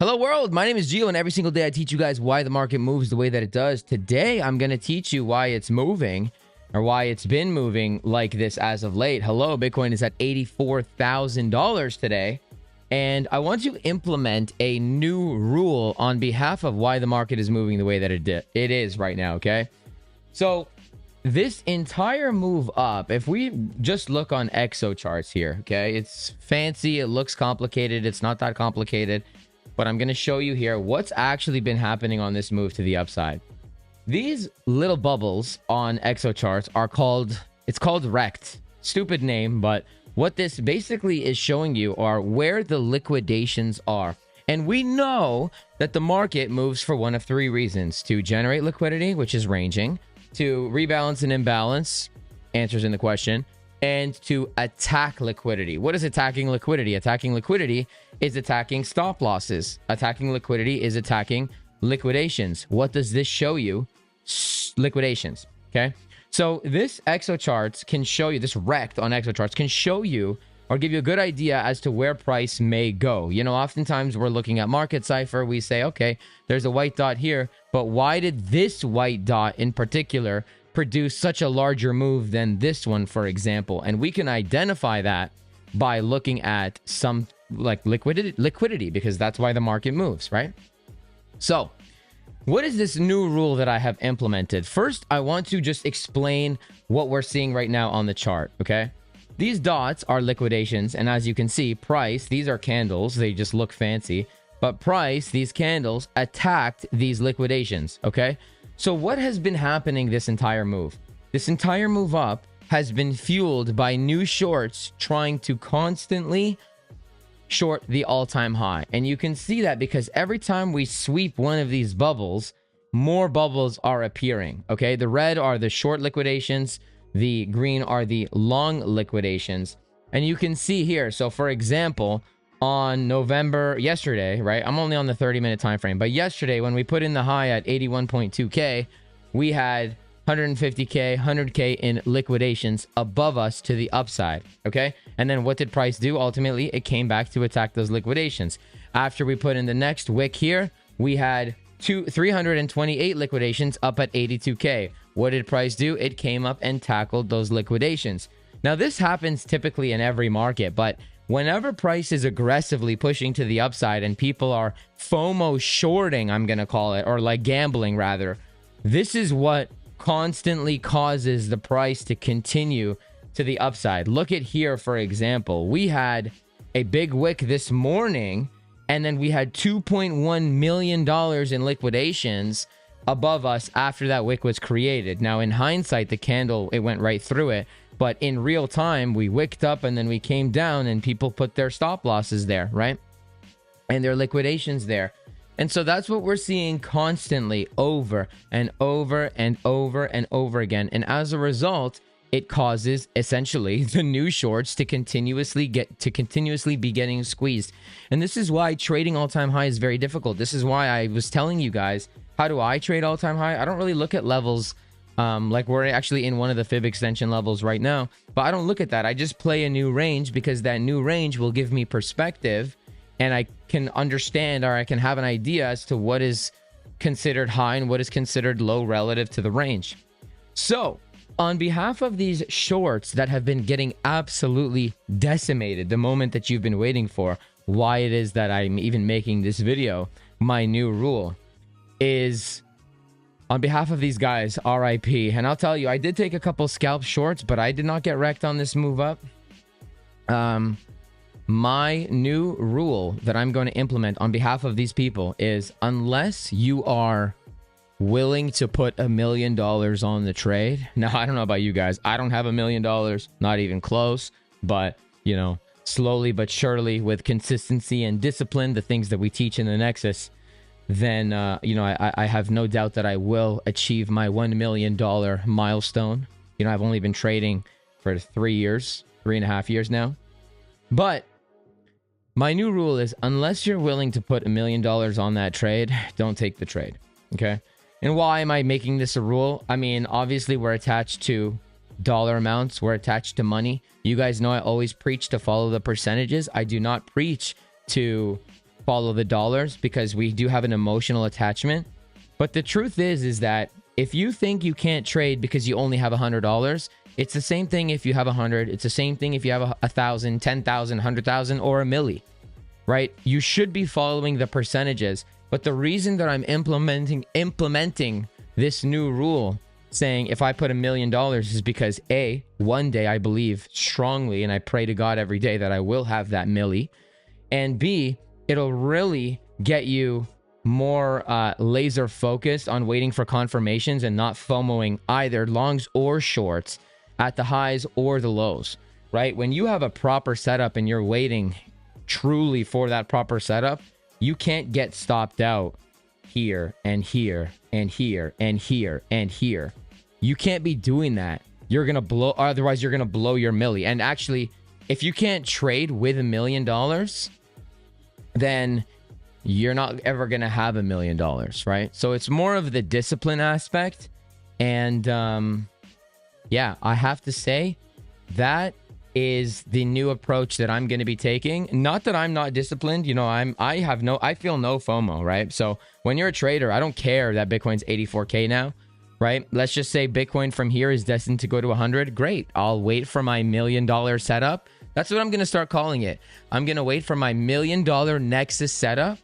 Hello world, my name is Geo and every single day I teach you guys why the market moves the way that it does. Today, I'm going to teach you why it's moving or why it's been moving like this as of late. Hello, Bitcoin is at $84,000 today. And I want to implement a new rule on behalf of why the market is moving the way that it is right now, okay? So this entire move up, if we just look on exo charts here, okay? It's fancy, it looks complicated, it's not that complicated. But I'm going to show you here what's actually been happening on this move to the upside. These little bubbles on exo charts are called rect. Stupid name, but what this basically is showing you are where the liquidations are. And we know that the market moves for one of three reasons: to generate liquidity, which is ranging, to rebalance and imbalance, answers in the question, and to attack liquidity. What is attacking liquidity? Attacking liquidity is attacking stop losses. Attacking liquidity is attacking liquidations. What does this show you? Liquidations. Okay. So this exo charts can show you, this rect on exo charts can show you or give you a good idea as to where price may go. You know, oftentimes we're looking at market cipher. We say, okay, there's a white dot here, but why did this white dot in particular produce such a larger move than this one, for example? And we can identify that by looking at some like liquidity, because that's why the market moves, right? So what is this new rule that I have implemented? First, I want to just explain what we're seeing right now on the chart, okay? These dots are liquidations, and as you can see, price, these are candles, they just look fancy, but price, these candles attacked these liquidations, okay? So what has been happening this entire move? This entire move up has been fueled by new shorts trying to constantly short the all-time high. And you can see that because every time we sweep one of these bubbles, more bubbles are appearing, okay? The red are the short liquidations, the green are the long liquidations. And you can see here, so for example, on yesterday, right? I'm only on the 30-minute time frame, but yesterday when we put in the high at 81.2K, we had 150K, 100K in liquidations above us to the upside, okay? And then what did price do? Ultimately, it came back to attack those liquidations. After we put in the next wick here, we had 328 liquidations up at 82K. What did price do? It came up and tackled those liquidations. Now, this happens typically in every market, but whenever price is aggressively pushing to the upside and people are FOMO shorting, I'm going to call it, or like gambling rather, this is what constantly causes the price to continue to the upside. Look at here, for example, we had a big wick this morning, and then we had $2.1 million in liquidations above us after that wick was created. Now, in hindsight, the candle, it went right through it. But in real time, we wicked up and then we came down and people put their stop losses there, right? And their liquidations there. And so that's what we're seeing constantly over and over and over and over again. And as a result, it causes essentially the new shorts to continuously be getting squeezed. And this is why trading all-time high is very difficult. This is why I was telling you guys, how do I trade all-time high? I don't really look at levels. Like we're actually in one of the fib extension levels right now, but I don't look at that. I just play a new range because that new range will give me perspective and I can understand, or I can have an idea as to what is considered high and what is considered low relative to the range. So on behalf of these shorts that have been getting absolutely decimated, the moment that you've been waiting for, why it is that I'm even making this video, my new rule is, on behalf of these guys, RIP. And I'll tell you, I did take a couple scalp shorts, but I did not get wrecked on this move up. My new rule that I'm going to implement on behalf of these people is, unless you are willing to put $1 million on the trade. Now, I don't know about you guys. I don't have $1 million, not even close. But, you know, slowly but surely, with consistency and discipline, the things that we teach in the Nexus, then, you know, I have no doubt that I will achieve my $1 million milestone. You know, I've only been trading for 3.5 years now. But my new rule is, unless you're willing to put $1 million on that trade, don't take the trade. Okay. And why am I making this a rule? I mean, obviously we're attached to dollar amounts. We're attached to money. You guys know I always preach to follow the percentages. I do not preach to follow the dollars because we do have an emotional attachment. But the truth is that if you think you can't trade because you only have $100, it's the same thing if you have 100. It's the same thing if you have 1,000, 10,000, 100,000, or a milli, right? You should be following the percentages. But the reason that I'm implementing this new rule saying if I put $1 million is because A, one day I believe strongly and I pray to God every day that I will have that milli, and B, it'll really get you more laser focused on waiting for confirmations and not FOMOing either longs or shorts at the highs or the lows, right? When you have a proper setup and you're waiting truly for that proper setup, you can't get stopped out here and here and here and here and here. You can't be doing that. You're going to blow, otherwise you're going to blow your milli. And actually, if you can't trade with $1 million, then you're not ever going to have $1 million, right? So it's more of the discipline aspect. And yeah, I have to say that is the new approach that I'm going to be taking. Not that I'm not disciplined, you know, I feel no FOMO, right? So when you're a trader, I don't care that Bitcoin's 84K now, right? Let's just say Bitcoin from here is destined to go to 100. Great. I'll wait for my $1 million setup. That's what I'm going to start calling it. I'm going to wait for my $1 million Nexus setup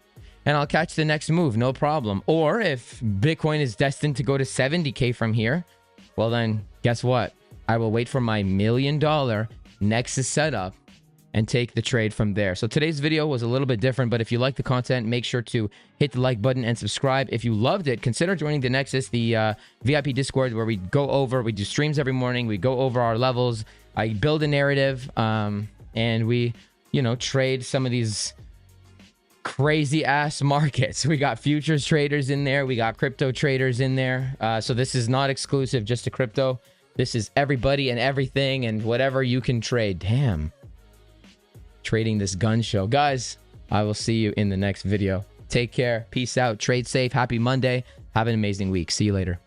and I'll catch the next move. No problem. Or if Bitcoin is destined to go to 70K from here, well then guess what? I will wait for my $1 million Nexus setup and take the trade from there. So today's video was a little bit different, but if you like the content, make sure to hit the like button and subscribe. If you loved it, consider joining the Nexus, the VIP Discord, where we do streams every morning. We go over our levels. I build a narrative, and we, you know, trade some of these crazy ass markets. We got futures traders in there. We got crypto traders in there. So this is not exclusive just to crypto. This is everybody and everything and whatever you can trade. Damn. Trading this gun show. Guys, I will see you in the next video. Take care. Peace out. Trade safe. Happy Monday. Have an amazing week. See you later.